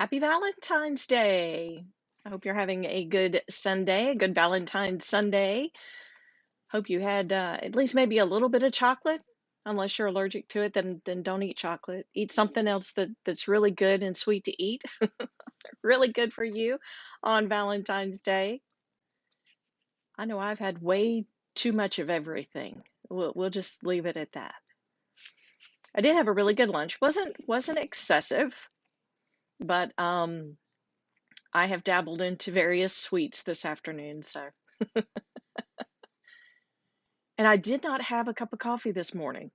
Happy Valentine's Day. I hope you're having a good Sunday, a good Valentine's Sunday. Hope you had at least maybe a little bit of chocolate. Unless you're allergic to it, then don't eat chocolate. Eat something else that's really good and sweet to eat. Really good for you on Valentine's Day. I know I've had way too much of everything. We'll just leave it at that. I did have a really good lunch. Wasn't excessive, but I have dabbled into various sweets this afternoon, so and I did not have a cup of coffee this morning.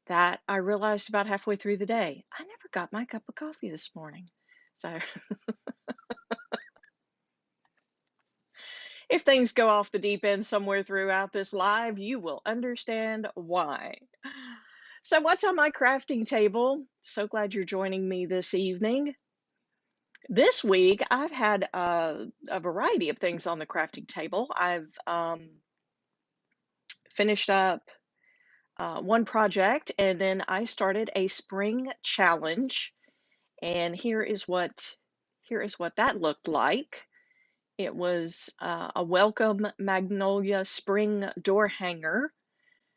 That I realized about halfway through the day. I never got my cup of coffee this morning. So if things go off the deep end somewhere throughout this live, you will understand why. So what's on my crafting table? So glad you're joining me this evening. This week, I've had a variety of things on the crafting table. I've finished up one project, and then I started a spring challenge. And here is what that looked like. It was a welcome magnolia spring door hanger.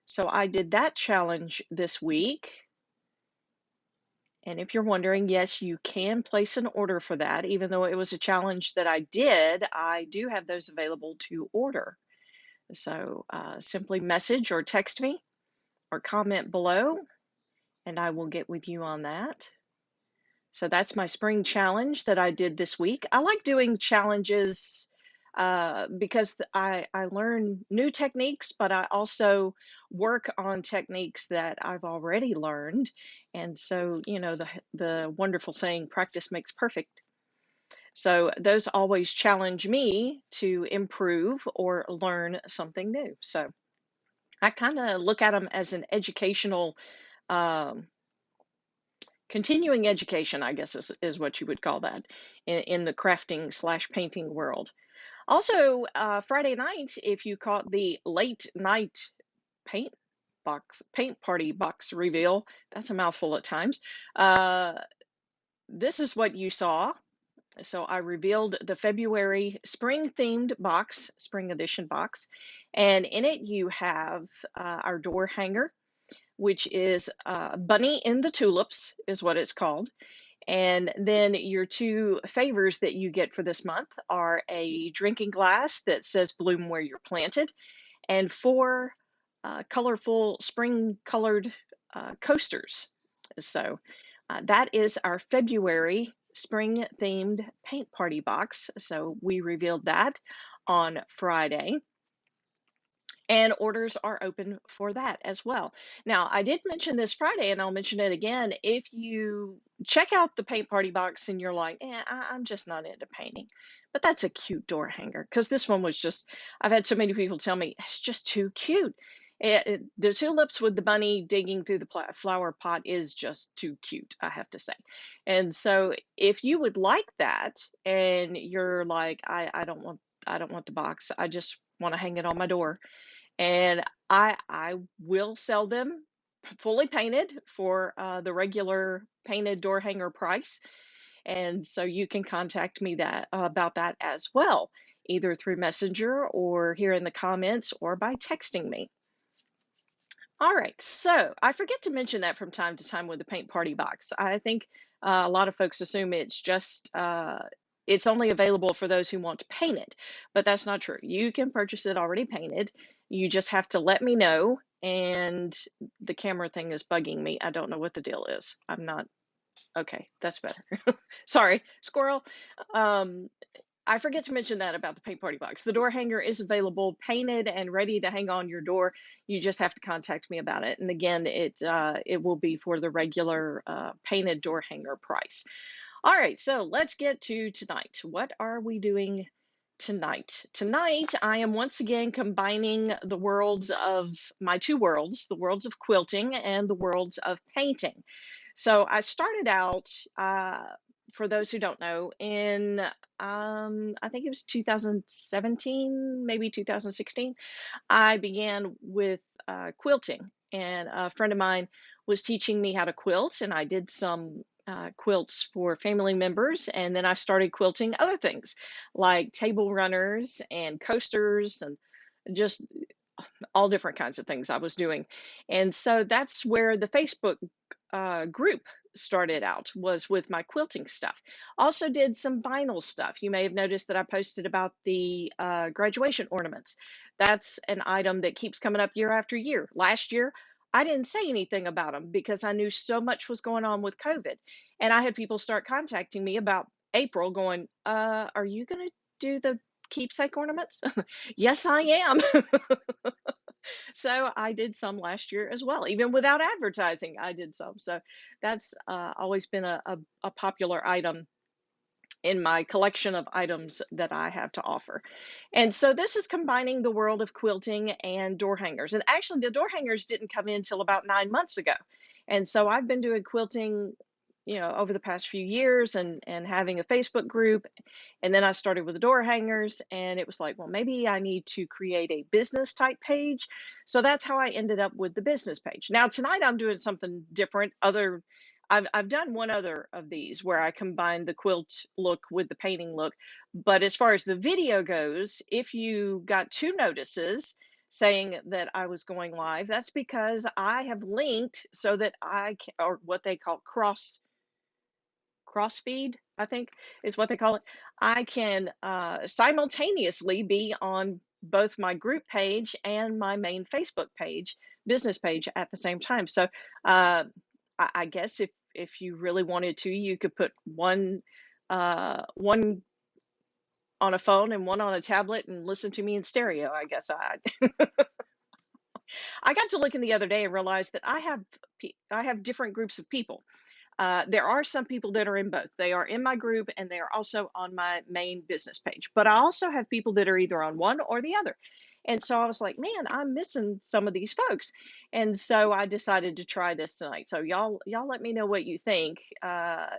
So I did that challenge this week. And if you're wondering, yes, you can place an order for that. Even though it was a challenge that I do have those available to order. So simply message or text me or comment below, and I will get with you on that. So that's my spring challenge that I did this week. I like doing challenges because I learn new techniques, but I also work on techniques that I've already learned. And so, the wonderful saying, practice makes perfect. So those always challenge me to improve or learn something new. So I kind of look at them as an educational um, continuing education, I guess is what you would call that in the crafting slash painting world. Also, Friday night, if you caught the late night paint paint party box reveal, that's a mouthful at times. Uh, this is what you saw. So I revealed the February spring themed box, spring edition box, and in it you have our door hanger, which is Bunny in the Tulips, is what it's called. And then your two favors that you get for this month are a drinking glass that says bloom where you're planted, and four colorful spring colored coasters. So that is our February spring themed paint party box. So we revealed that on Friday, and orders are open for that as well. Now, I did mention this Friday, and I'll mention it again. If you check out the paint party box and you're like, I'm just not into painting, but that's a cute door hanger. Because this one was just, I've had so many people tell me it's just too cute. The tulips with the bunny digging through the flower pot is just too cute, I have to say. And so, if you would like that, and you're like, I don't want the box. I just want to hang it on my door, and I will sell them fully painted for the regular painted door hanger price. And so you can contact me that about that as well, either through Messenger or here in the comments or by texting me. All right, so I forget to mention that from time to time with the paint party box. I think a lot of folks assume it's only available for those who want to paint it, but that's not true. You can purchase it already painted. You just have to let me know. And the camera thing is bugging me. I don't know what the deal is. I'm not okay. That's better. Sorry, squirrel. Um, I forget to mention that about the paint party box. The door hanger is available, painted and ready to hang on your door. You just have to contact me about it. And again, it will be for the regular painted door hanger price. All right, so let's get to tonight. What are we doing tonight? Tonight, I am once again combining the worlds of my two worlds, the worlds of quilting and the worlds of painting. So I started out, for those who don't know, in I think it was 2017, maybe 2016. I began with quilting, and a friend of mine was teaching me how to quilt, and I did some quilts for family members, and then I started quilting other things like table runners and coasters and just all different kinds of things I was doing. And so that's where the Facebook group started out, was with my quilting stuff. Also did some vinyl stuff. You may have noticed that I posted about the graduation ornaments. That's an item that keeps coming up year after year. Last year, I didn't say anything about them because I knew so much was going on with COVID. And I had people start contacting me about April going, are you going to do the keepsake ornaments? Yes, I am. So I did some last year as well. Even without advertising, I did some. So that's always been a popular item in my collection of items that I have to offer. And so this is combining the world of quilting and door hangers. And actually, the door hangers didn't come in until about 9 months ago. And so I've been doing quilting, over the past few years, and having a Facebook group. And then I started with the door hangers, and it was like, well, maybe I need to create a business type page. So that's how I ended up with the business page. Now tonight I'm doing something different. I've done one other of these where I combined the quilt look with the painting look. But as far as the video goes, if you got two notices saying that I was going live, that's because I have linked so that I can, or what they call crossfeed, I think is what they call it. I can simultaneously be on both my group page and my main Facebook page, business page at the same time. So I guess if you really wanted to, you could put one on a phone and one on a tablet and listen to me in stereo. I guess I got to looking the other day and realized that I have different groups of people. There are some people that are in both. They are in my group and they are also on my main business page. But I also have people that are either on one or the other. And so I was like, man, I'm missing some of these folks. And so I decided to try this tonight. So y'all let me know what you think.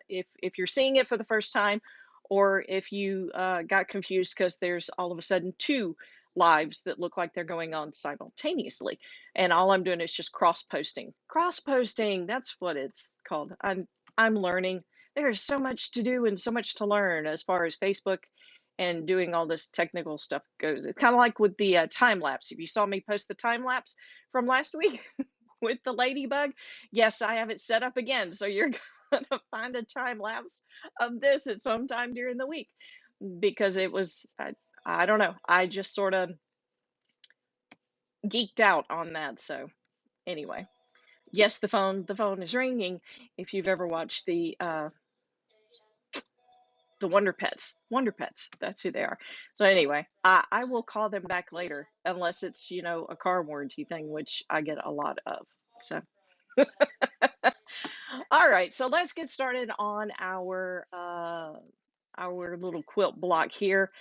If you're seeing it for the first time, or if you got confused because there's all of a sudden two lives that look like they're going on simultaneously, and all I'm doing is just cross posting. Cross posting, that's what it's called. I'm learning. There's so much to do and so much to learn as far as Facebook and doing all this technical stuff goes. It's kind of like with the time lapse. If you saw me post the time lapse from last week with the ladybug, yes, I have it set up again. So you're going to find a time lapse of this at some time during the week, because it was, I don't know. I just sort of geeked out on that. So anyway, yes, the phone is ringing. If you've ever watched the Wonder Pets, that's who they are. So anyway, I will call them back later unless it's, a car warranty thing, which I get a lot of. So all right, so let's get started on our little quilt block here.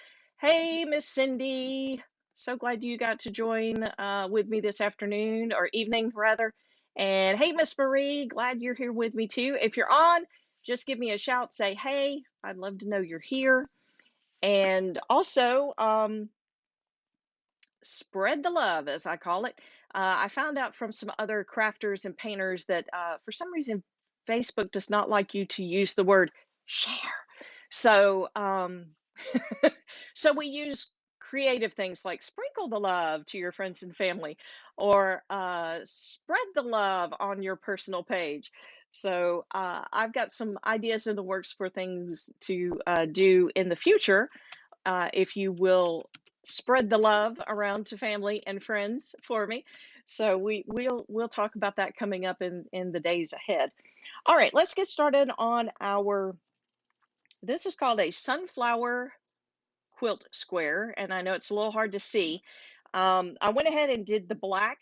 Hey, Miss Cindy, so glad you got to join with me this afternoon, or evening rather. And hey, Miss Marie, glad you're here with me too. If you're on, just give me a shout, say hey. I'd love to know you're here. And also, spread the love, as I call it. I found out from some other crafters and painters that for some reason, Facebook does not like you to use the word share. So, so we use creative things like sprinkle the love to your friends and family, or spread the love on your personal page. So I've got some ideas in the works for things to do in the future, if you will spread the love around to family and friends for me. So we'll talk about that coming up in the days ahead. All right, let's get started on our. This is called a sunflower quilt square, and I know it's a little hard to see. I went ahead and did the black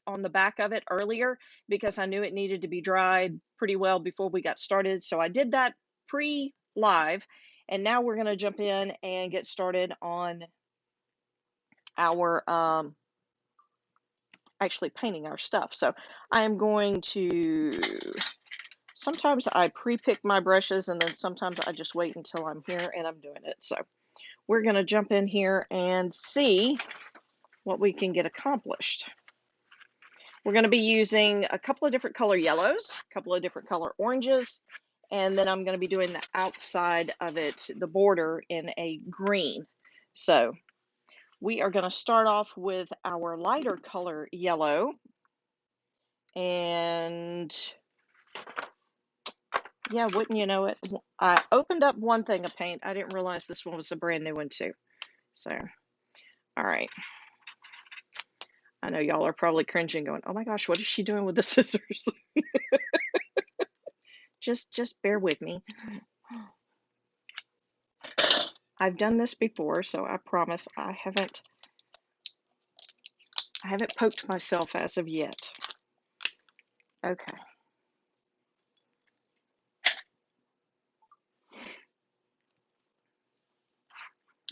on the back of it earlier because I knew it needed to be dried pretty well before we got started. So I did that pre-live, and now we're going to jump in and get started on our actually painting our stuff. So I am going to, sometimes I pre-pick my brushes and then sometimes I just wait until I'm here and I'm doing it. So we're going to jump in here and see what we can get accomplished. We're going to be using a couple of different color yellows, a couple of different color oranges, And then I'm going to be doing the outside of it, the border, in a green. So we are going to start off with our lighter color yellow. And yeah, wouldn't you know it, I opened up one thing of paint. I didn't realize this one was a brand new one too. So, all right. I know y'all are probably cringing going, oh my gosh, what is she doing with the scissors? Just bear with me. I've done this before, so I promise I haven't poked myself as of yet. Okay.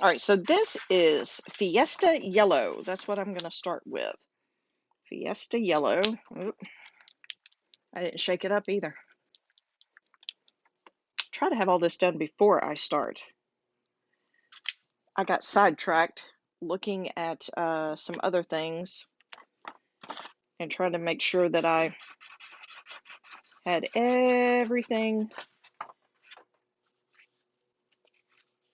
All right, so this is Fiesta Yellow. That's what I'm going to start with. Fiesta Yellow. Oop, I didn't shake it up either. Try to have all this done before I start. I got sidetracked looking at some other things and trying to make sure that I had everything.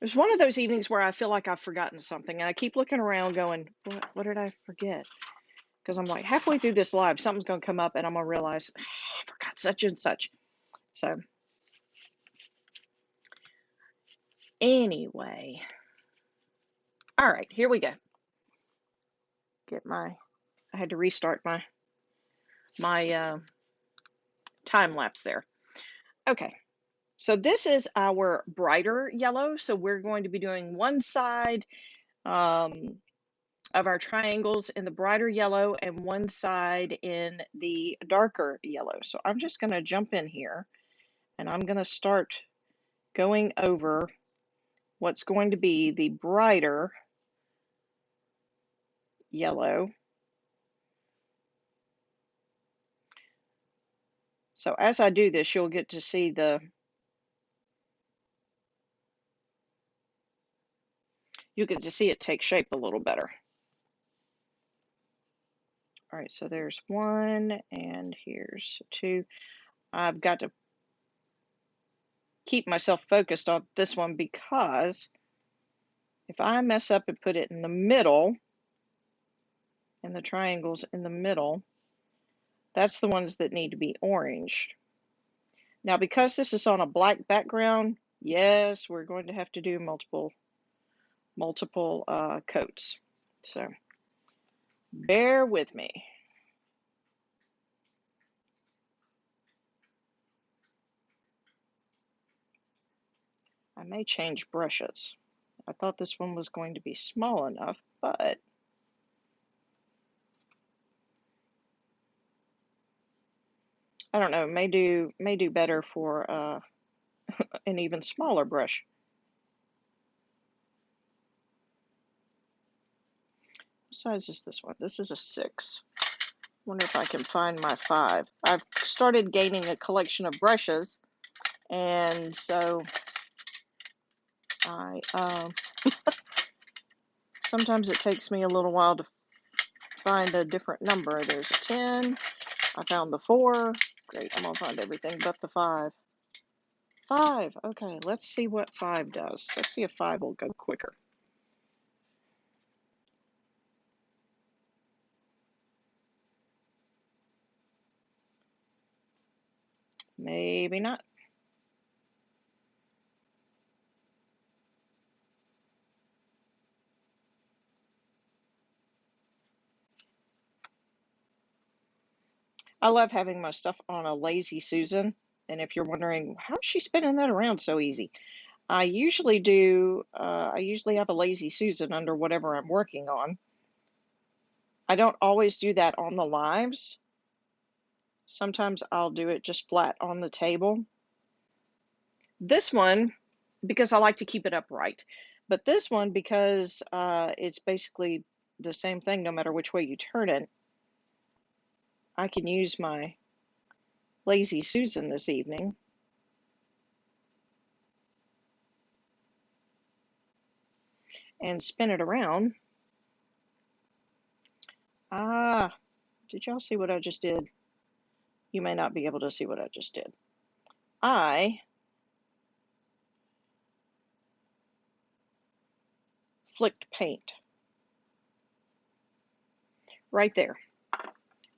There's one of those evenings where I feel like I've forgotten something, and I keep looking around going, what did I forget? Because I'm like, halfway through this live, something's going to come up, and I'm going to realize, I forgot such and such. So, anyway. All right, here we go. I had to restart my time lapse there. Okay. So this is our brighter yellow. So we're going to be doing one side of our triangles in the brighter yellow and one side in the darker yellow. So I'm just going to jump in here and I'm going to start going over what's going to be the brighter yellow. So as I do this, you'll get to see it take shape a little better. All right, so there's one and here's two. I've got to keep myself focused on this one because if I mess up and put it in the middle, and the triangles in the middle, that's the ones that need to be orange. Now, because this is on a black background, yes, we're going to have to do multiple coats. So bear with me. I may change brushes. I thought this one was going to be small enough, but I don't know, may do better for an even smaller brush. What size is this one? This is a 6. Wonder if I can find my 5. I've started gaining a collection of brushes, and so I sometimes it takes me a little while to find a different number. There's a 10. I found the 4. Great, I'm gonna find everything but the 5. 5. Okay, let's see what 5 does. Let's see if 5 will go quicker. Maybe not. I love having my stuff on a Lazy Susan, and if you're wondering how is she spinning that around so easy, I usually have a Lazy Susan under whatever I'm working on. I don't always do that on the lives. Sometimes I'll do it just flat on the table. This one, because I like to keep it upright, but this one, because it's basically the same thing no matter which way you turn it, I can use my Lazy Susan this evening. And spin it around. Ah, did y'all see what I just did? You may not be able to see what I just did. I flicked paint right there.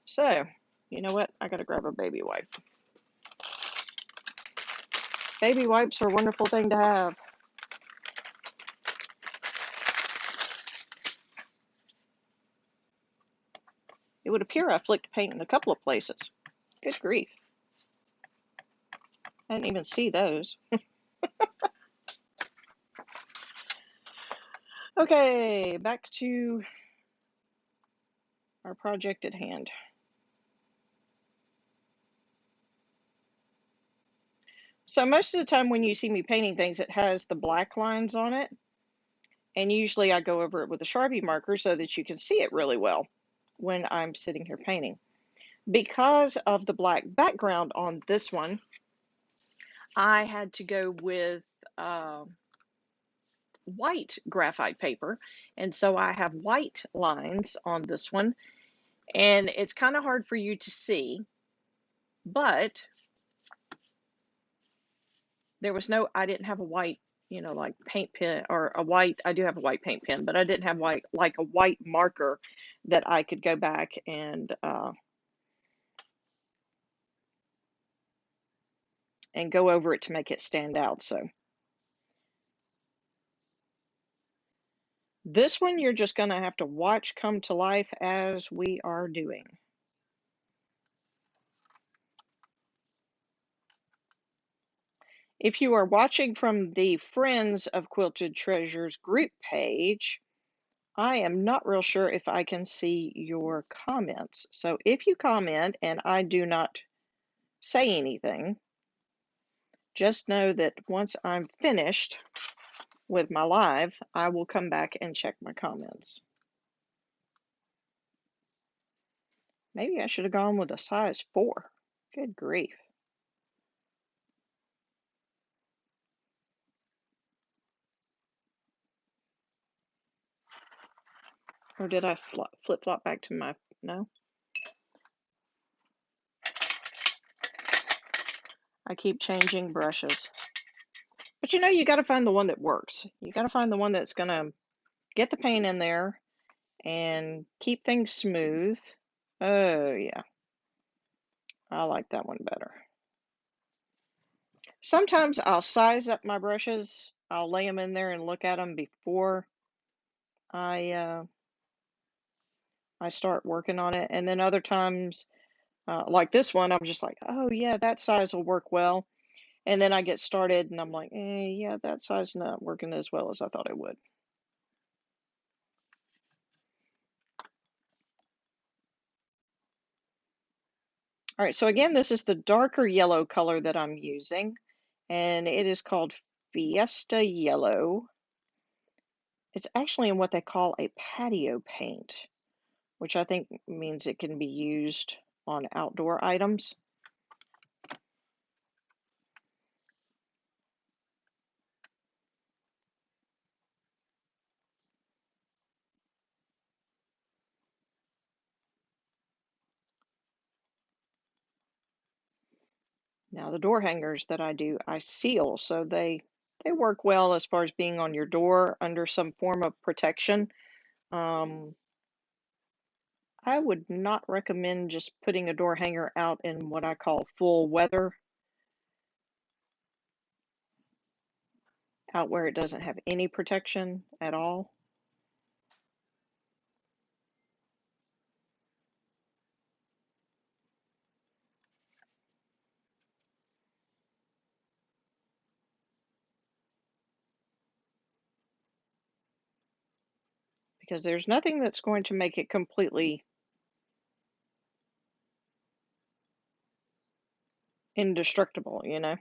So, you know what? I gotta grab a baby wipe. Baby wipes are a wonderful thing to have. It would appear I flicked paint in a couple of places. Good grief. I didn't even see those. Okay, back to our project at hand. So most of the time when you see me painting things, it has the black lines on it. And usually I go over it with a Sharpie marker so that you can see it really well when I'm sitting here painting. Because of the black background on this one, I had to go with white graphite paper. And so I have white lines on this one. And it's kind of hard for you to see, but there was no, I didn't have a white, like paint pen or a white, I do have a white paint pen, but I didn't have white, like a white marker that I could go back and go over it to make it stand out. So this one you're just going to have to watch come to life as we are doing. If you are watching from the Friends of Quilted Treasures group page, I am not real sure if I can see your comments. So if you comment and I do not say anything, just know that once I'm finished with my live, I will come back and check my comments. Maybe I should have gone with a size 4. Good grief. Or did I flip-flop back to my, no? I keep changing brushes. But you got to find the one that works. You got to find the one that's going to get the paint in there and keep things smooth. Oh, yeah. I like that one better. Sometimes I'll size up my brushes. I'll lay them in there and look at them before I start working on it. And then other times, like this one, I'm just like, oh yeah, that size will work well. And then I get started and I'm like, yeah, that size not working as well as I thought it would. All right, so again, this is the darker yellow color that I'm using, and it is called Fiesta Yellow. It's actually in what they call a patio paint, which I think means it can be used on outdoor items. Now the door hangers that I do, I seal, so they work well as far as being on your door under some form of protection. Um, I would not recommend just putting a door hanger out in what I call full weather, out where it doesn't have any protection at all. Because there's nothing that's going to make it completely indestructible, you know?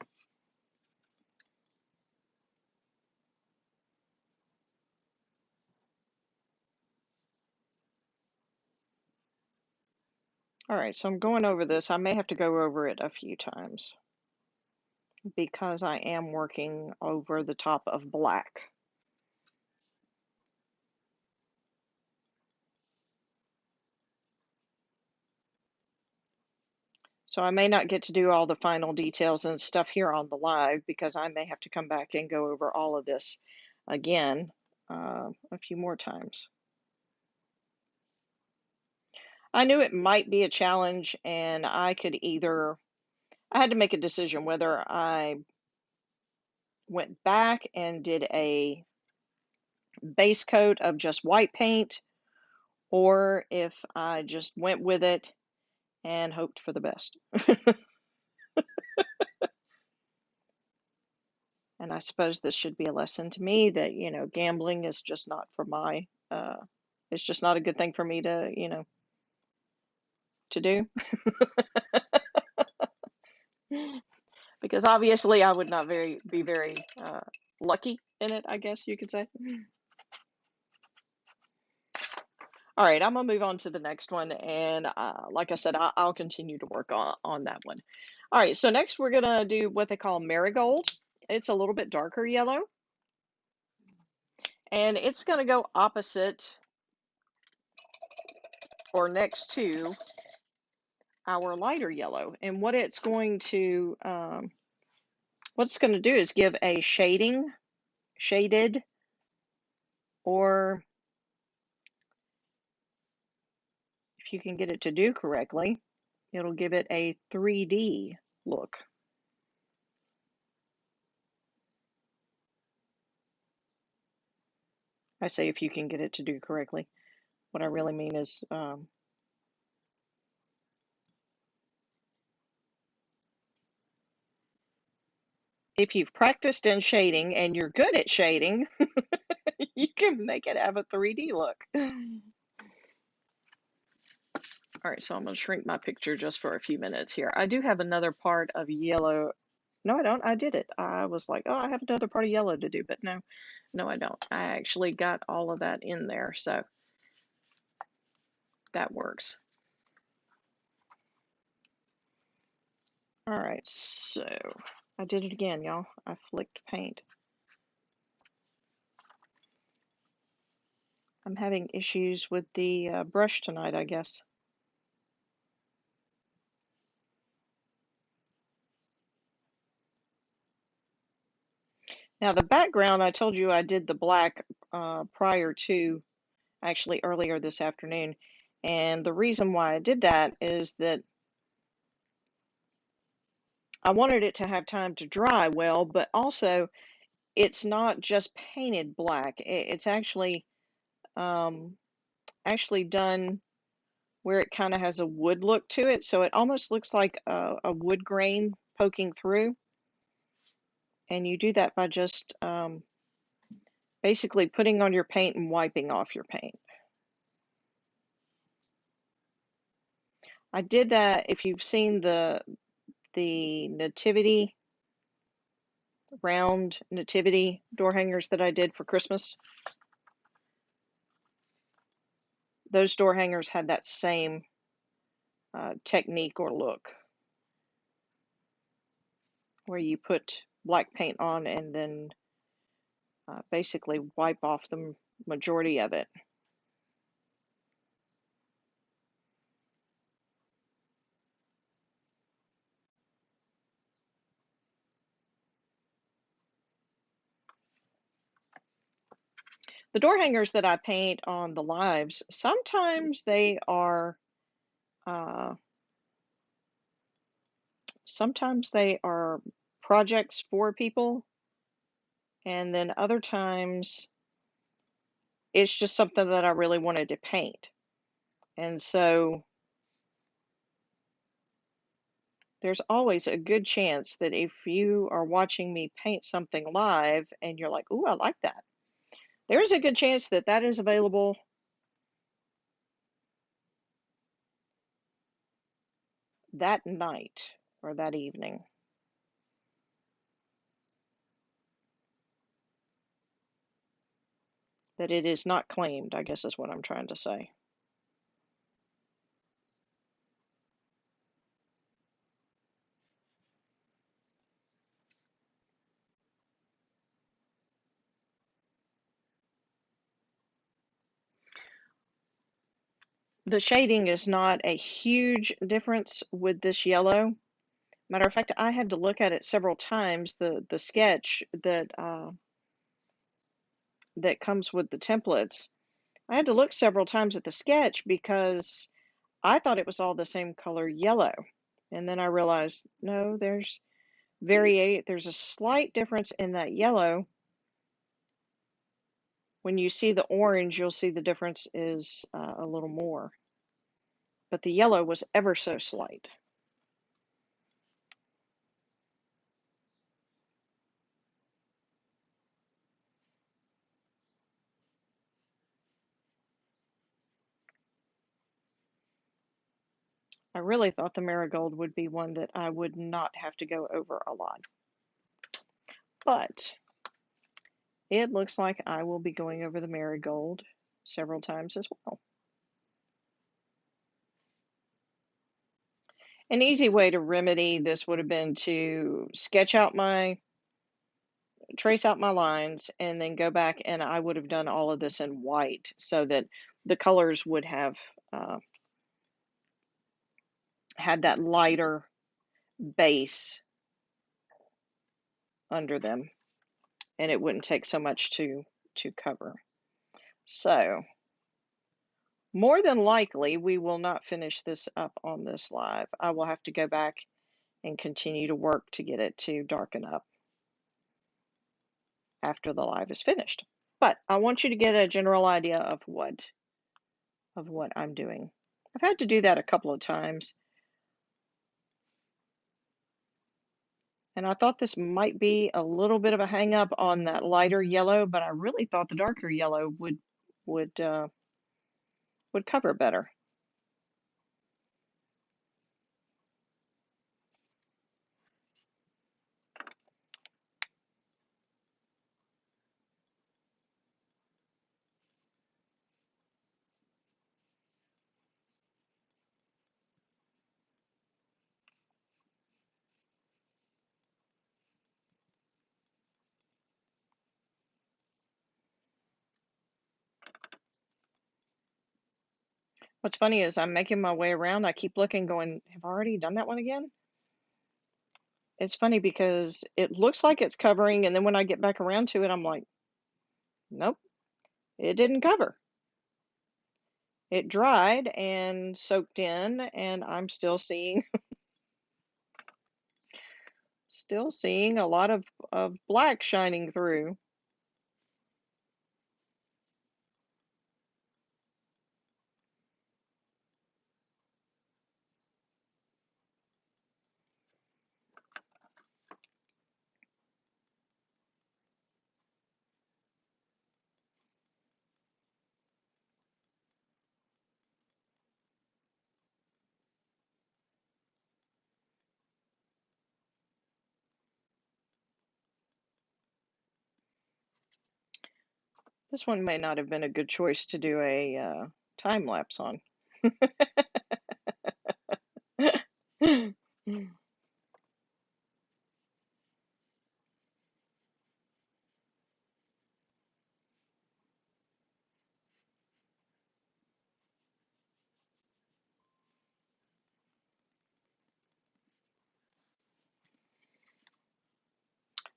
All right, so I'm going over this. I may have to go over it a few times because I am working over the top of black. So I may not get to do all the final details and stuff here on the live because I may have to come back and go over all of this again a few more times. I knew it might be a challenge, and I had to make a decision whether I went back and did a base coat of just white paint, or if I just went with it and hoped for the best. And I suppose this should be a lesson to me that, gambling is just not for it's just not a good thing for me to, to do. Because obviously I would not be very lucky in it, I guess you could say. All right, I'm gonna move on to the next one, and like I said, I'll continue to work on that one. All right, so next we're gonna do what they call marigold. It's a little bit darker yellow, and it's gonna go opposite or next to our lighter yellow. And what it's going to do is give a shaded, or if you can get it to do correctly, it'll give it a 3D look. I say if you can get it to do correctly. What I really mean is, if you've practiced in shading and you're good at shading, you can make it have a 3D look. All right, so I'm going to shrink my picture just for a few minutes here. I do have another part of yellow. No, I don't. I did it. I was like, oh, I have another part of yellow to do, but no, I don't. I actually got all of that in there, so that works. All right, so I did it again, y'all. I flicked paint. I'm having issues with the brush tonight, I guess. Now, the background, I told you I did the black prior to, actually earlier this afternoon. And the reason why I did that is that I wanted it to have time to dry well, but also it's not just painted black. It's um, actually done where it kind of has a wood look to it. So it almost looks like a wood grain poking through. And you do that by just basically putting on your paint and wiping off your paint. I did that if you've seen the nativity, round nativity door hangers that I did for Christmas. Those door hangers had that same technique or look, where you put black paint on and then basically wipe off the majority of it. The door hangers that I paint on the lives, uh, sometimes they are projects for people, and then other times it's just something that I really wanted to paint. And so there's always a good chance that if you are watching me paint something live and you're like, "Ooh, I like that," there is a good chance that that is available that night or that evening. That it is not claimed, I guess is what I'm trying to say. The shading is not a huge difference with this yellow. Matter of fact, I had to look at it several times. The sketch that that comes with the templates, I had to look several times at the sketch because I thought it was all the same color yellow. And then I realized, no, there's a slight difference in that yellow. When you see the orange, you'll see the difference is a little more. But the yellow was ever so slight. I really thought the marigold would be one that I would not have to go over a lot. But it looks like I will be going over the marigold several times as well. An easy way to remedy this would have been to trace out my lines, and then go back, and I would have done all of this in white so that the colors would have had that lighter base under them, and it wouldn't take so much to cover. So more than likely, we will not finish this up on this live. I will have to go back and continue to work to get it to darken up after the live is finished. But I want you to get a general idea of what I'm doing. I've had to do that a couple of times, and I thought this might be a little bit of a hang up on that lighter yellow, but I really thought the darker yellow would uh, would cover better. What's funny is I'm making my way around. I keep looking, going, have I already done that one again? It's funny because it looks like it's covering, and then when I get back around to it, I'm like, nope, it didn't cover. It dried and soaked in, and I'm still seeing a lot of black shining through. This one may not have been a good choice to do a time lapse on.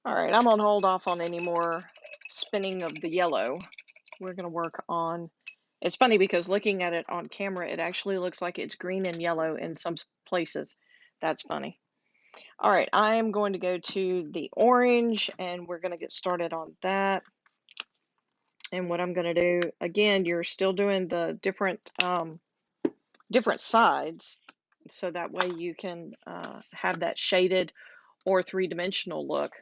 All right, I'm gonna hold off on any more spinning of the yellow. We're gonna work on, it's funny because looking at it on camera, it actually looks like it's green and yellow in some places. That's funny. All right, I am going to go to the orange, and we're gonna get started on that. And what I'm gonna do, again, you're still doing the different sides, so that way you can have that shaded or three-dimensional look.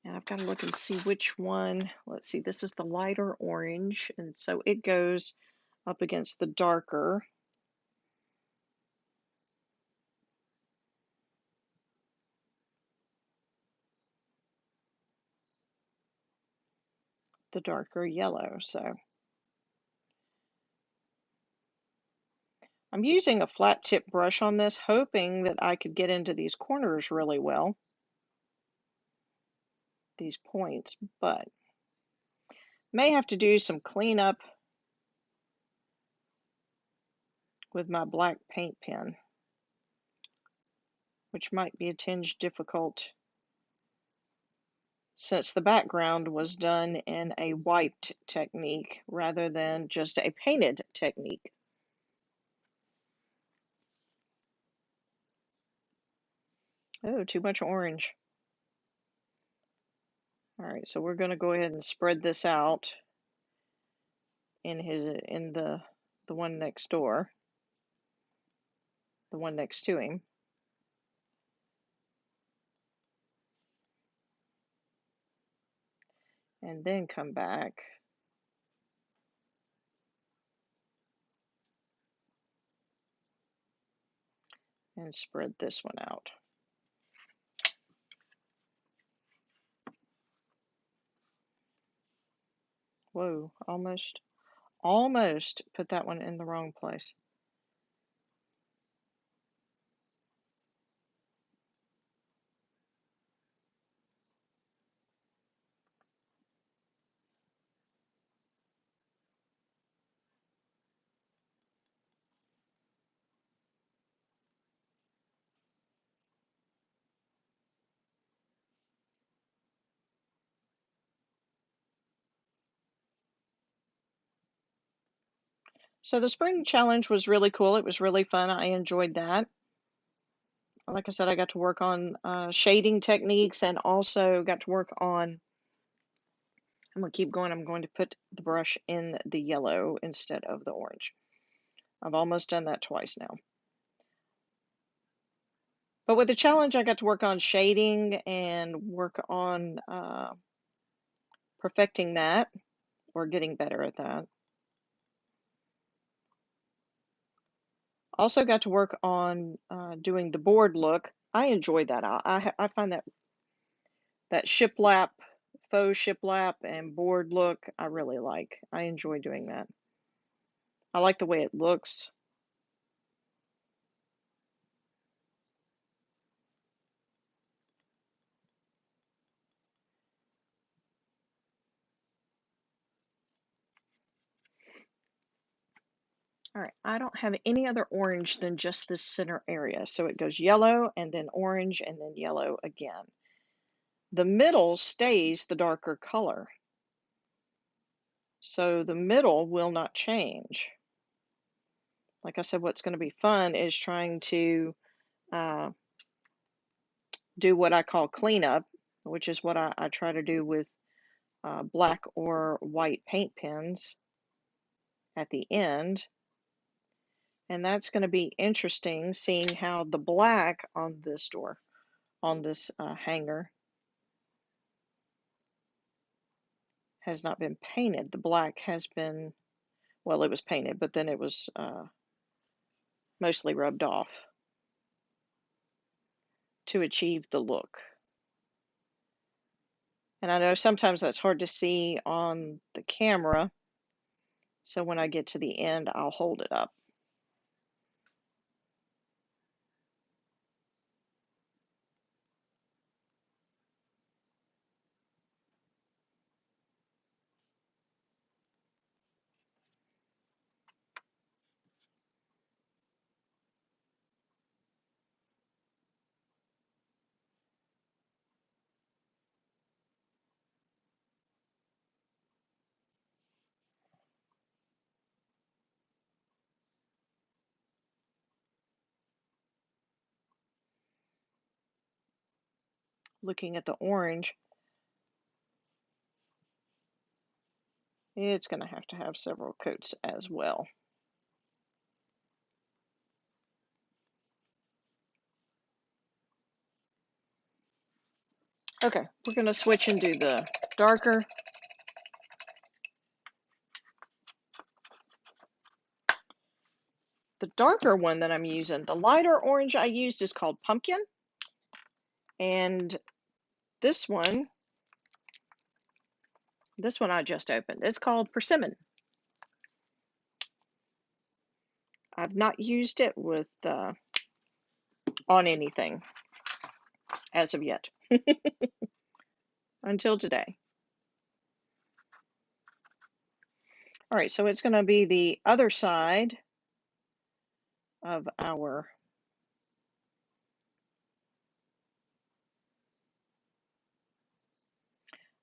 And I've got to look and see which one. Let's see, this is the lighter orange, and so it goes up against the darker. The darker yellow. So I'm using a flat tip brush on this, hoping that I could get into these corners really well, these points, but may have to do some cleanup with my black paint pen, which might be a tinge difficult. since the background was done in a wiped technique rather than just a painted technique. Oh, too much orange. All right, so we're going to go ahead and spread this out in the one next door, the one next to him. And then come back and spread this one out. Whoa, almost put that one in the wrong place. So the spring challenge was really cool. It was really fun. I enjoyed that. Like I said, I got to work on shading techniques and also got to work on, I'm going to keep going. I'm going to put the brush in the yellow instead of the orange. I've almost done that twice now. But with the challenge, I got to work on shading and work on perfecting that or getting better at that. Also got to work on doing the board look. I enjoyed that. I find that shiplap, faux shiplap and board look I really like. I enjoy doing that. I like the way it looks. All right, I don't have any other orange than just this center area. So it goes yellow and then orange and then yellow again. The middle stays the darker color. So the middle will not change. Like I said, what's going to be fun is trying to uh, do what I call cleanup, which is what I try to do with black or white paint pens at the end. And that's going to be interesting seeing how the black on this door, on this hanger, has not been painted. The black has been, well, it was painted, but then it was mostly rubbed off to achieve the look. And I know sometimes that's hard to see on the camera, so when I get to the end, I'll hold it up. Looking at the orange, it's going to have several coats as well. Okay, we're going to switch and do the darker. The darker one that I'm using, the lighter orange I used is called Pumpkin. And this one I just opened. It's called Persimmon. I've not used it with on anything as of yet until today. All right, so it's going to be the other side of our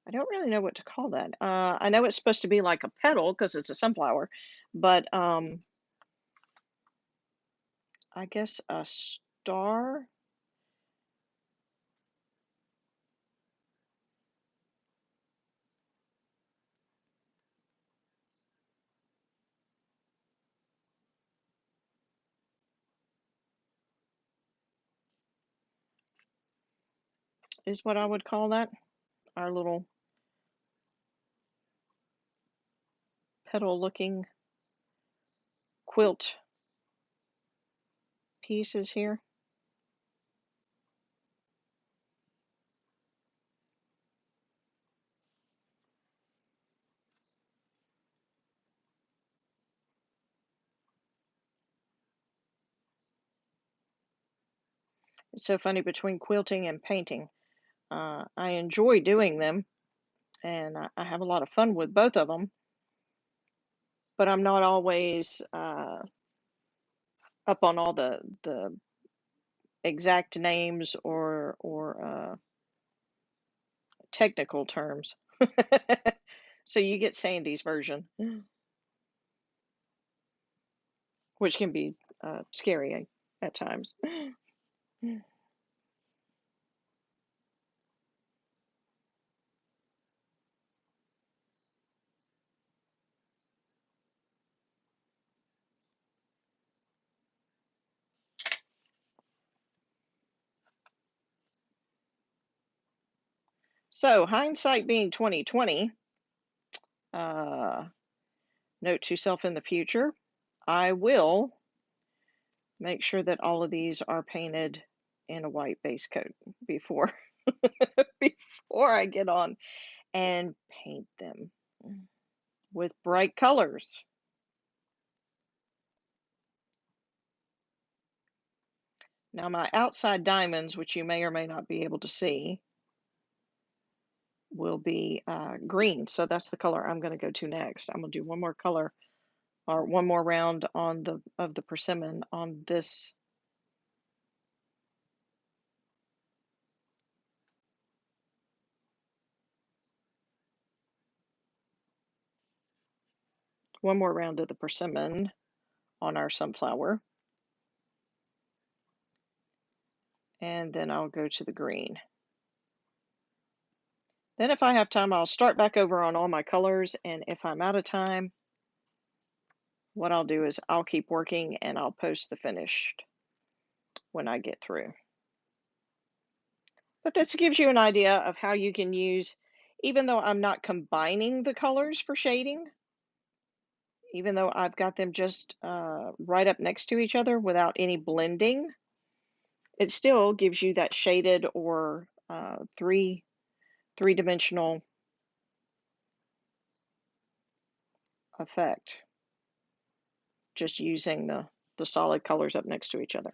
I don't really know what to call that. I know it's supposed to be like a petal because it's a sunflower, but I guess a star is what I would call that. Our little petal looking quilt pieces here. It's so funny between quilting and painting. I enjoy doing them and I have a lot of fun with both of them, but I'm not always up on all the exact names or technical terms. So you get Sandy's version, which can be scary at times. So hindsight being 2020, uh, note to self in the future, I will make sure that all of these are painted in a white base coat before before I get on and paint them with bright colors. Now my outside diamonds, which you may or may not be able to see, will be green. So that's the color I'm going to go to next. I'm going to do one more color or one more round on the persimmon on this. One more round of the persimmon on our sunflower. And then I'll go to the green. Then if I have time, I'll start back over on all my colors. And if I'm out of time, what I'll do is I'll keep working and I'll post the finished when I get through. But this gives you an idea of how you can use, even though I'm not combining the colors for shading, even though I've got them just right up next to each other without any blending, it still gives you that shaded or three-dimensional effect, just using the solid colors up next to each other.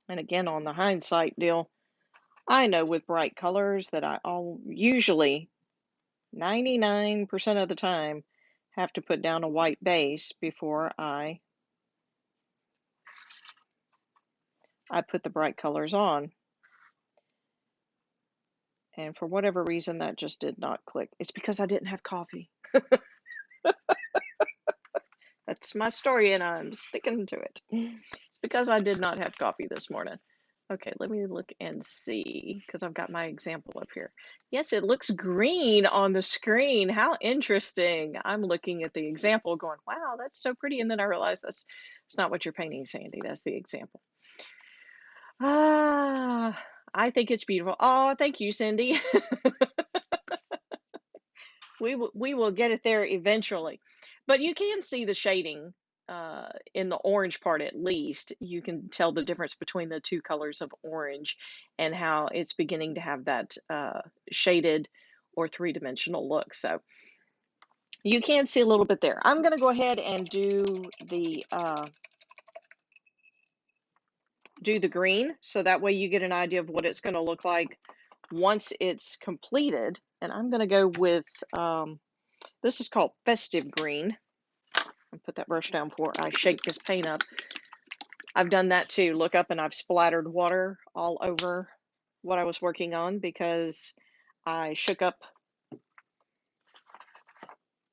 And again, on the hindsight deal, I know with bright colors that I'll usually 99% of the time have to put down a white base before I put the bright colors on. And for whatever reason, that just did not click. It's because I didn't have coffee. That's my story, and I'm sticking to it. It's because I did not have coffee this morning. Okay, let me look and see, because I've got my example up here. Yes, it looks green on the screen. How interesting. I'm looking at the example going, wow, that's so pretty. And then I realized that's not what you're painting, Sandy. That's the example. Ah, I think it's beautiful. Oh, thank you, Cindy. We will get it there eventually. But you can see the shading in the orange part at least. You can tell the difference between the two colors of orange and how it's beginning to have that shaded or three-dimensional look. So you can see a little bit there. I'm going to go ahead and do do the green, so that way you get an idea of what it's going to look like once it's completed. And I'm going to go with, this is called Festive Green. I'll put that brush down before I shake this paint up. I've done that too. Look up and I've splattered water all over what I was working on because I shook up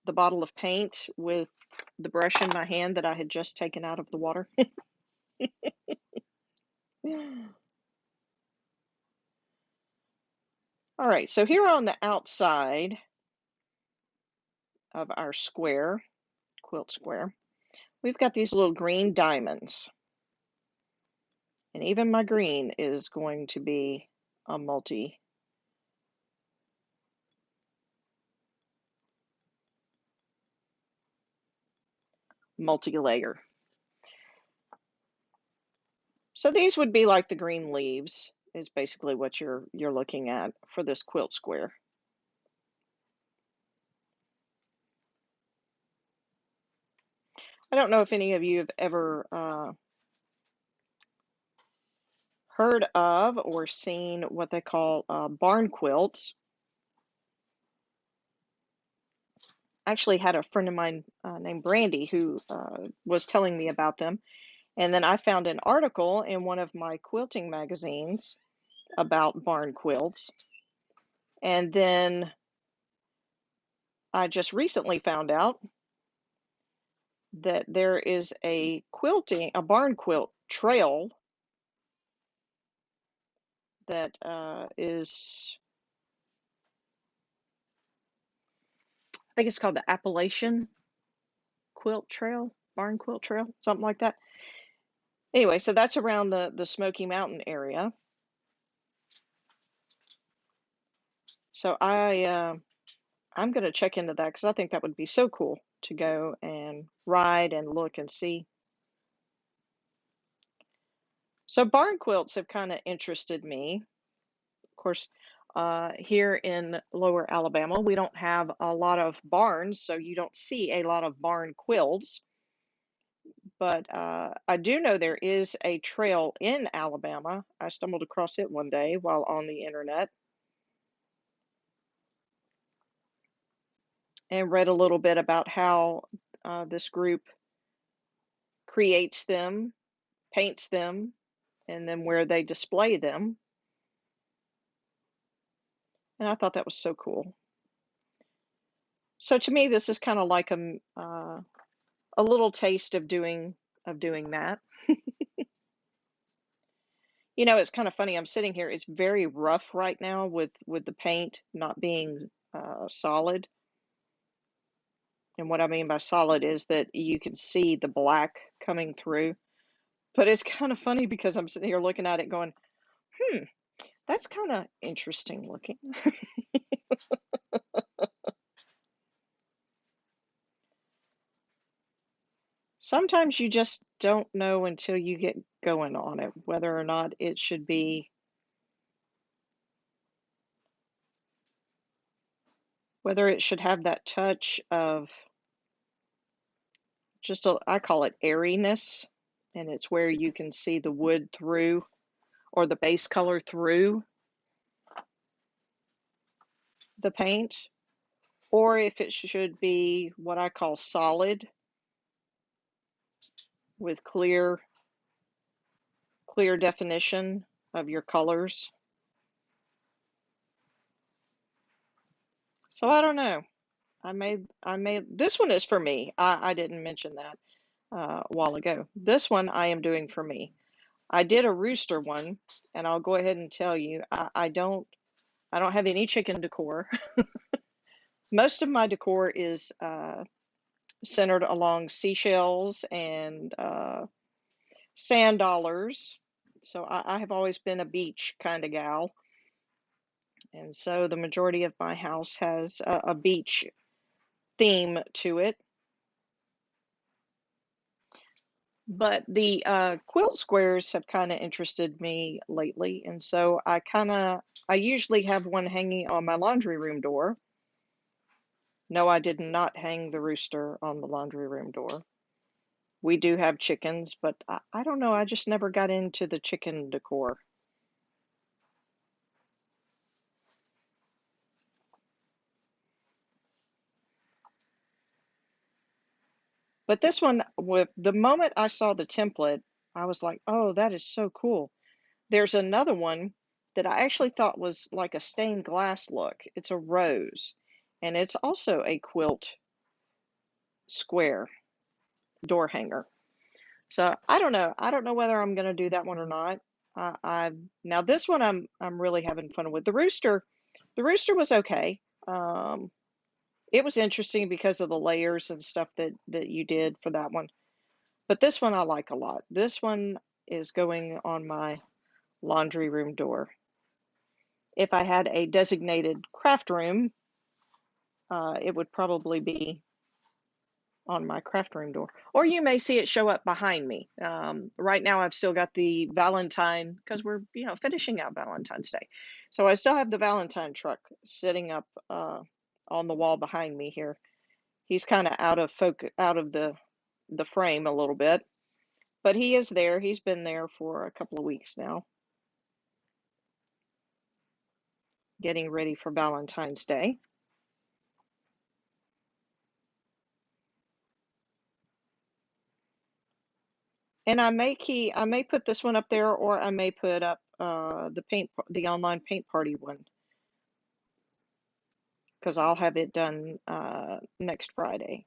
the bottle of paint with the brush in my hand that I had just taken out of the water. All right, so here on the outside of our square, quilt square, we've got these little green diamonds. And even my green is going to be a multi-layer. So these would be like the green leaves is basically what you're looking at for this quilt square. I don't know if any of you have ever heard of or seen what they call barn quilts. I actually had a friend of mine named Brandy who was telling me about them. And then I found an article in one of my quilting magazines about barn quilts. And then I just recently found out that there is a barn quilt trail that is, I think it's called the Appalachian Quilt Trail, Barn Quilt Trail, something like that. Anyway, so that's around the Smoky Mountain area. So I'm going to check into that because I think that would be so cool to go and ride and look and see. So barn quilts have kind of interested me. Of course, here in Lower Alabama, we don't have a lot of barns, so you don't see a lot of barn quilts. But I do know there is a trail in Alabama. I stumbled across it one day while on the internet and read a little bit about how this group creates them, paints them, and then where they display them. And I thought that was so cool. So to me, this is kind of like a little taste of doing that. You know, it's kind of funny. I'm sitting here. It's very rough right now with the paint not being solid. And what I mean by solid is that you can see the black coming through. But it's kind of funny because I'm sitting here looking at it going, that's kind of interesting looking. Sometimes you just don't know until you get going on it, whether or not it should be, whether it should have that touch of just I call it airiness, and it's where you can see the wood through or the base color through the paint, or if it should be what I call solid with clear definition of your colors. So I don't know. I made this one is for me. I didn't mention that a while ago. This one I am doing for me. I did a rooster one, and I'll go ahead and tell you I don't have any chicken decor. Most of my decor is centered along seashells and sand dollars. So I have always been a beach kind of gal. And so the majority of my house has a beach theme to it. But the quilt squares have kind of interested me lately. And so I usually have one hanging on my laundry room door. No, I did not hang the rooster on the laundry room door. We do have chickens, but I don't know, I just never got into the chicken decor. But this one, with the moment I saw the template, I was like, oh, that is so cool. There's another one that I actually thought was like a stained glass look. It's a rose, and it's also a quilt square door hanger. So I don't know. I don't know whether I'm going to do that one or not. I now this one I'm really having fun with. The rooster was okay. It was interesting because of the layers and stuff that you did for that one. But this one I like a lot. This one is going on my laundry room door. If I had a designated craft room, it would probably be on my craft room door. Or you may see it show up behind me. Right now, I've still got the Valentine because we're, finishing out Valentine's Day. So I still have the Valentine truck sitting up on the wall behind me here. He's kind of out of focus, out of the frame a little bit, but he is there. He's been there for a couple of weeks now, getting ready for Valentine's Day. And I may put this one up there, or I may put up the online paint party one, because I'll have it done next Friday,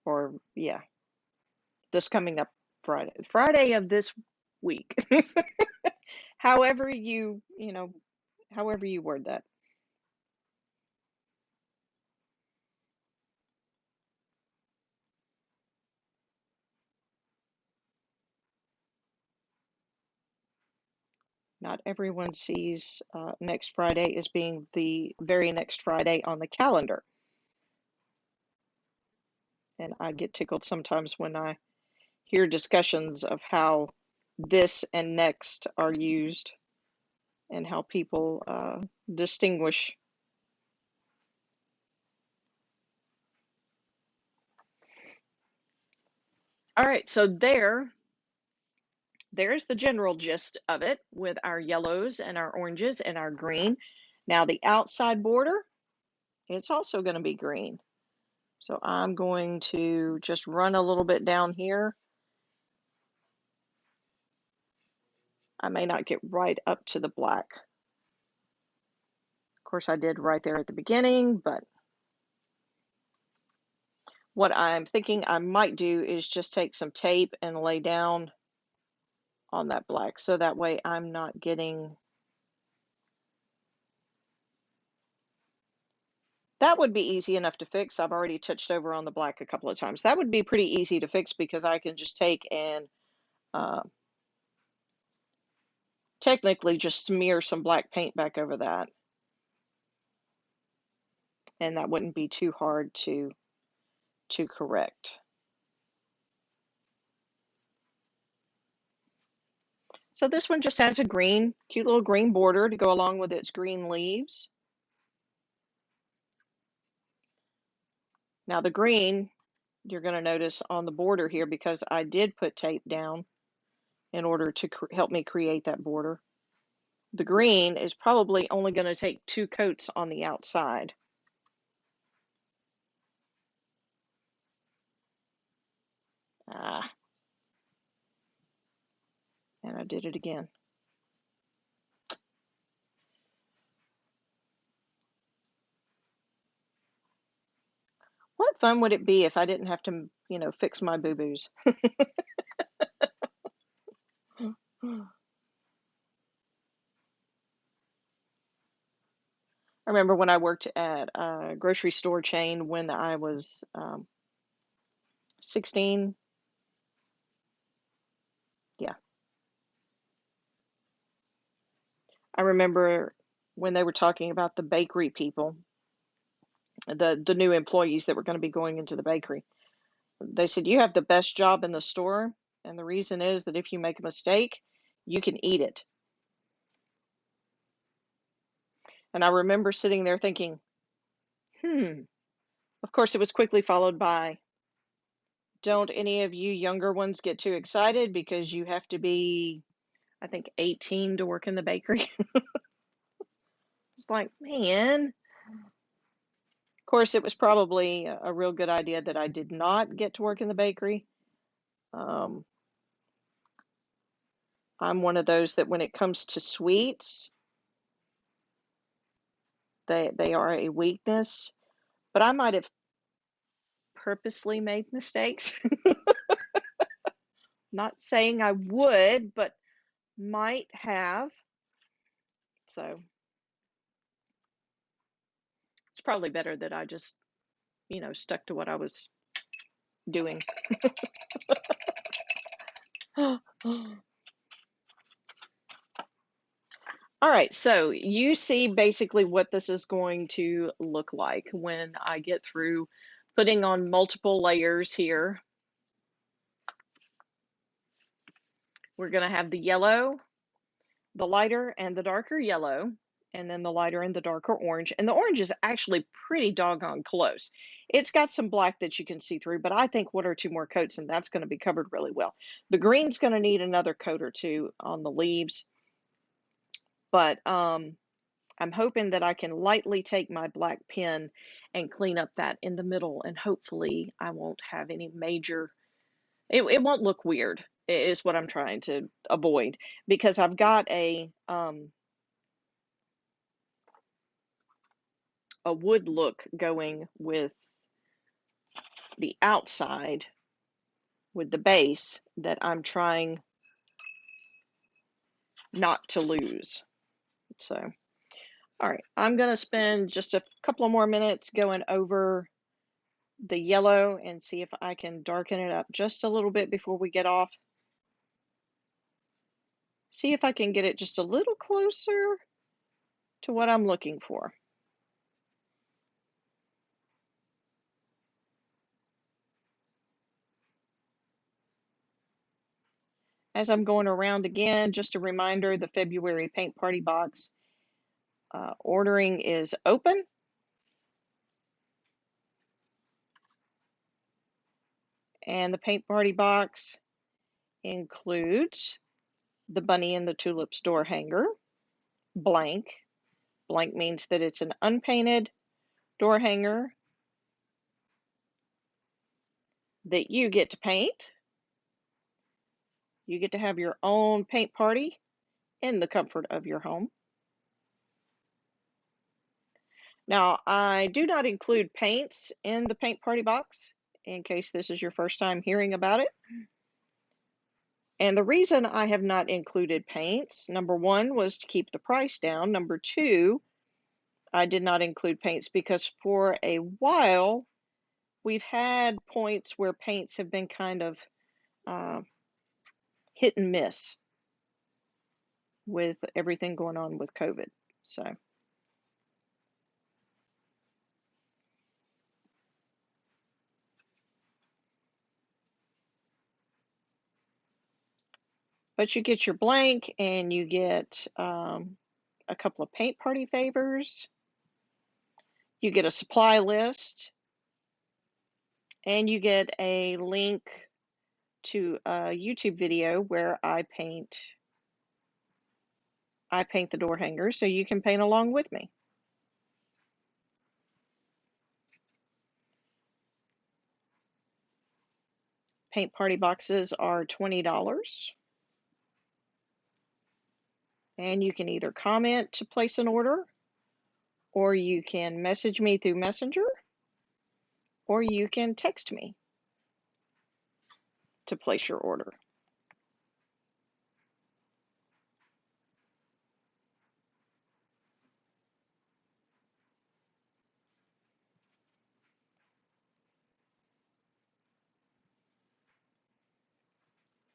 or yeah, this coming up Friday of this week. However however you word that. Not everyone sees next Friday as being the very next Friday on the calendar. And I get tickled sometimes when I hear discussions of how this and next are used and how people distinguish. All right, so there's the general gist of it with our yellows and our oranges and our green. Now the outside border, it's also going to be green. So I'm going to just run a little bit down here. I may not get right up to the black. Of course, I did right there at the beginning, but what I'm thinking I might do is just take some tape and lay down on that black, so that way I'm not getting. That would be easy enough to fix. I've already touched over on the black a couple of times. That would be pretty easy to fix because I can just take and uh, technically just smear some black paint back over that, and that wouldn't be too hard to correct. So this one just has a cute little green border to go along with its green leaves. Now the green, you're going to notice on the border here, because I did put tape down in order to help me create that border. The green is probably only going to take 2 coats on the outside. Ah, and I did it again. What fun would it be if I didn't have to, fix my boo-boos? I remember when I worked at a grocery store chain when I was 16. Yeah, I remember when they were talking about the bakery people, the new employees that were going to be going into the bakery. They said, you have the best job in the store, and the reason is that if you make a mistake, you can eat it. And I remember sitting there thinking, of course, it was quickly followed by, Don't any of you younger ones get too excited because you have to be, I think, 18 to work in the bakery? It's like, man. Of course, it was probably a real good idea that I did not get to work in the bakery. Um, I'm one of those that when it comes to sweets, they are a weakness, but I might have purposely made mistakes. Not saying I would, but might have. So it's probably better that I just, stuck to what I was doing. All right, so you see basically what this is going to look like when I get through putting on multiple layers here. We're going to have the yellow, the lighter and the darker yellow, and then the lighter and the darker orange. And the orange is actually pretty doggone close. It's got some black that you can see through, but I think one or two more coats and that's going to be covered really well. The green's going to need another coat or two on the leaves, but I'm hoping that I can lightly take my black pen and clean up that in the middle, and hopefully I won't have any major, it won't look weird, is what I'm trying to avoid, because I've got a wood look going with the outside with the base that I'm trying not to lose. So, all right, I'm going to spend just a couple of more minutes going over the yellow and see if I can darken it up just a little bit before we get off. See if I can get it just a little closer to what I'm looking for. As I'm going around again, just a reminder, the February Paint Party Box ordering is open. And the Paint Party Box includes the Bunny and the Tulips door hanger, blank. Blank means that it's an unpainted door hanger that you get to paint. You get to have your own paint party in the comfort of your home. Now, I do not include paints in the Paint Party Box in case this is your first time hearing about it. And the reason I have not included paints, number one, was to keep the price down. Number two, I did not include paints because for a while we've had points where paints have been kind of hit and miss with everything going on with COVID. So, but you get your blank and you get a couple of paint party favors. You get a supply list and you get a link to a YouTube video where I paint the door hangers so you can paint along with me. Paint party boxes are $20. And you can either comment to place an order, or you can message me through Messenger, or you can text me to place your order.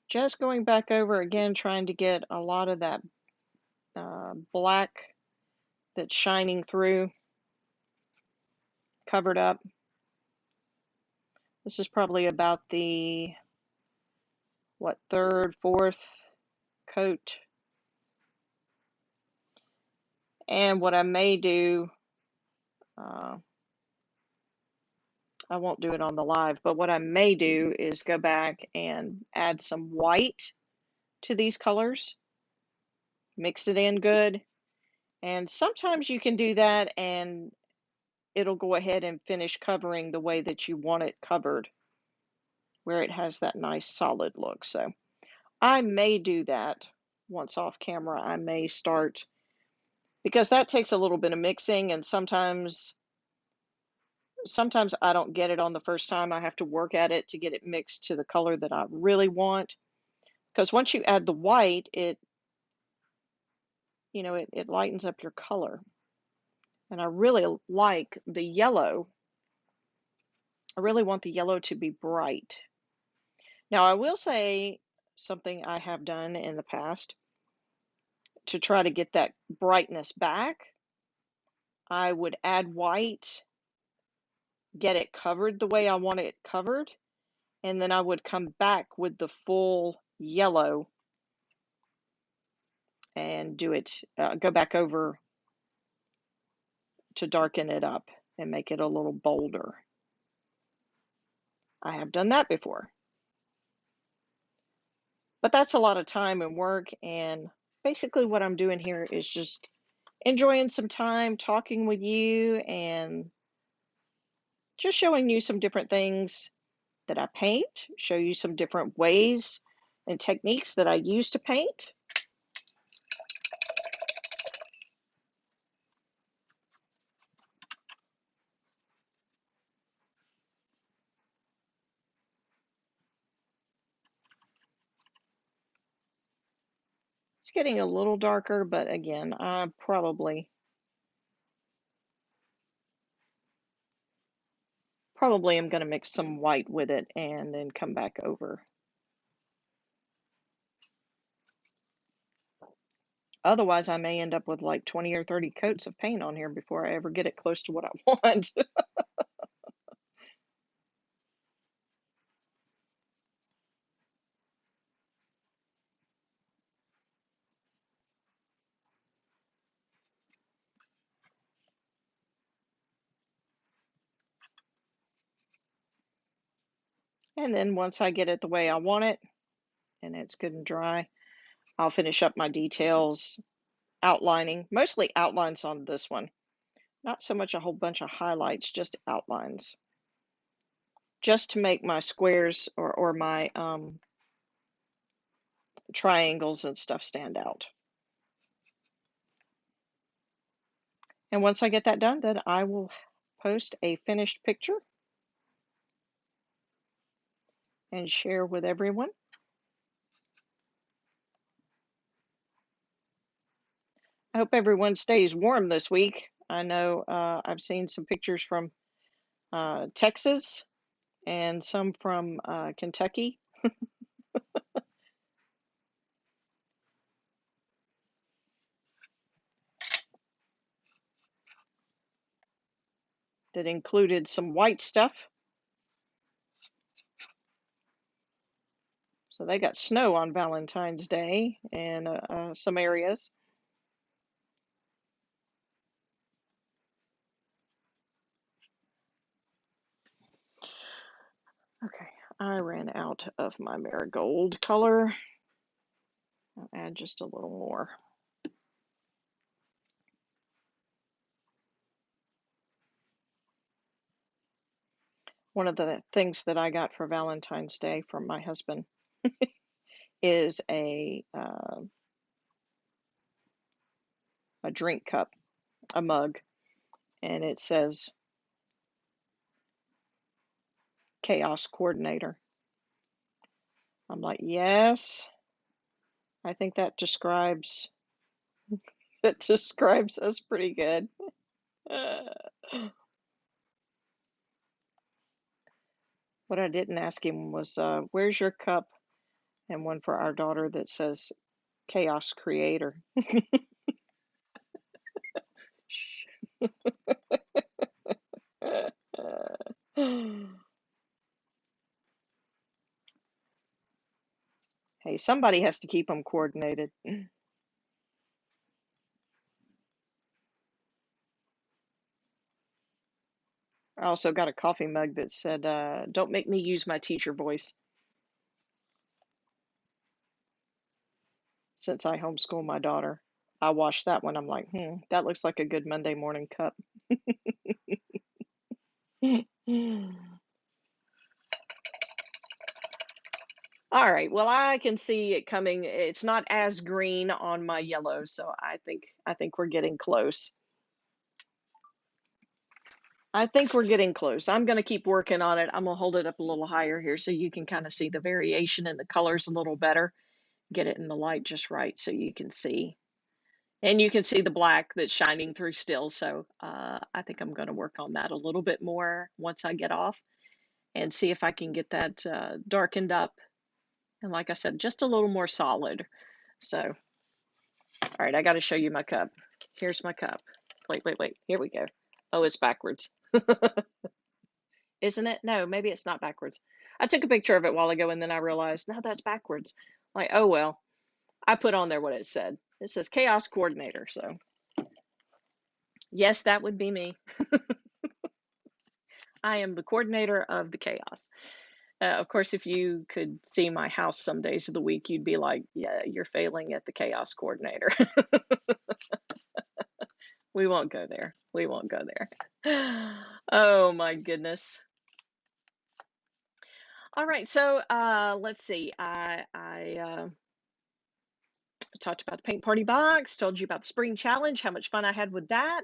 Just going back over again, trying to get a lot of that black that's shining through covered up. This is probably about the, third, fourth coat. And what I may do, I won't do it on the live, but what I may do is go back and add some white to these colors, mix it in good. And sometimes you can do that and it'll go ahead and finish covering the way that you want it covered, where it has that nice solid look. So I may do that once off camera. I may start, because that takes a little bit of mixing, and sometimes I don't get it on the first time. I have to work at it to get it mixed to the color that I really want. Because once you add the white, it lightens up your color. And I really like the yellow. I really want the yellow to be bright. Now, I will say something I have done in the past to try to get that brightness back. I would add white, get it covered the way I want it covered, and then I would come back with the full yellow and go back over to darken it up and make it a little bolder. I have done that before. But that's a lot of time and work, and basically what I'm doing here is just enjoying some time talking with you and just showing you some different things that I paint, show you some different ways and techniques that I use to paint. It's getting a little darker, but again, I probably am going to mix some white with it and then come back over. Otherwise, I may end up with like 20 or 30 coats of paint on here before I ever get it close to what I want. And then once I get it the way I want it and it's good and dry, I'll finish up my details, outlining, mostly outlines on this one. Not so much a whole bunch of highlights, just outlines. Just to make my squares or my triangles and stuff stand out. And once I get that done, then I will post a finished picture and share with everyone. I hope everyone stays warm this week. I know I've seen some pictures from Texas and some from Kentucky. That included some white stuff. So they got snow on Valentine's Day in some areas. Okay, I ran out of my marigold color. I'll add just a little more. One of the things that I got for Valentine's Day from my husband is a drink cup, a mug, and it says Chaos Coordinator. I'm like, yes, I think that describes us pretty good. What I didn't ask him was, where's your cup? And one for our daughter that says Chaos Creator. Hey, somebody has to keep them coordinated. I also got a coffee mug that said, "Don't make me use my teacher voice," since I homeschool my daughter. I watched that one. I'm like, that looks like a good Monday morning cup. All right. Well, I can see it coming. It's not as green on my yellow, so I think we're getting close. I think we're getting close. I'm going to keep working on it. I'm going to hold it up a little higher here so you can kind of see the variation in the colors a little better. Get it in the light just right so you can see. And you can see the black that's shining through still. So I think I'm going to work on that a little bit more once I get off and see if I can get that darkened up. And like I said, just a little more solid. So, all right, I got to show you my cup. Here's my cup. Wait, wait, wait. Here we go. Oh, it's backwards. Isn't it? No, maybe it's not backwards. I took a picture of it a while ago and then I realized, no, that's backwards. Like, oh well. I put on there what it said. It says chaos coordinator. So, yes, that would be me. I am the coordinator of the chaos. Of course, if you could see my house some days of the week, you'd be like, yeah, you're failing at the chaos coordinator. We won't go there. We won't go there. Oh my goodness. All right, so let's see. I talked about the paint party box, told you about the spring challenge, how much fun I had with that.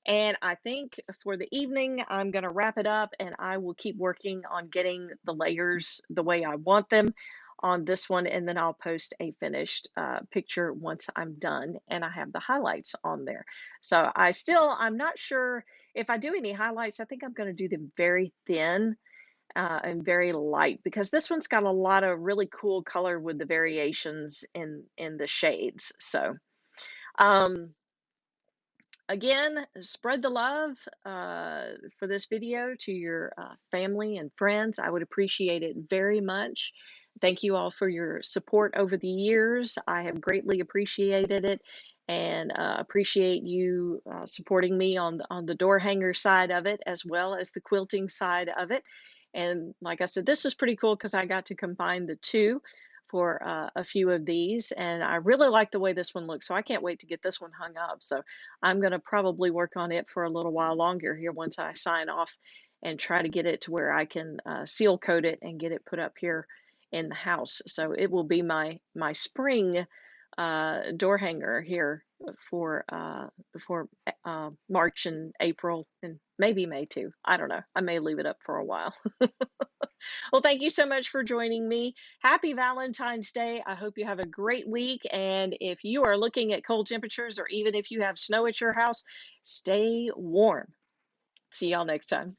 And I think for the evening, I'm going to wrap it up and I will keep working on getting the layers the way I want them on this one. And then I'll post a finished picture once I'm done and I have the highlights on there. So I'm not sure if I do any highlights. I think I'm going to do them very thin and very light because this one's got a lot of really cool color with the variations in the shades. So um, again, spread the love for this video to your family and friends. I would appreciate it very much. Thank you all for your support over the years. I have greatly appreciated it and appreciate you supporting me on the door hanger side of it as well as the quilting side of it. And like I said, this is pretty cool because I got to combine the two for a few of these, and I really like the way this one looks. So I can't wait to get this one hung up. So I'm going to probably work on it for a little while longer here once I sign off and try to get it to where I can seal coat it and get it put up here in the house. So it will be my spring door hanger here for March and April and maybe May too. I don't know. I may leave it up for a while. Well, thank you so much for joining me. Happy Valentine's Day. I hope you have a great week. And if you are looking at cold temperatures or even if you have snow at your house, stay warm. See y'all next time.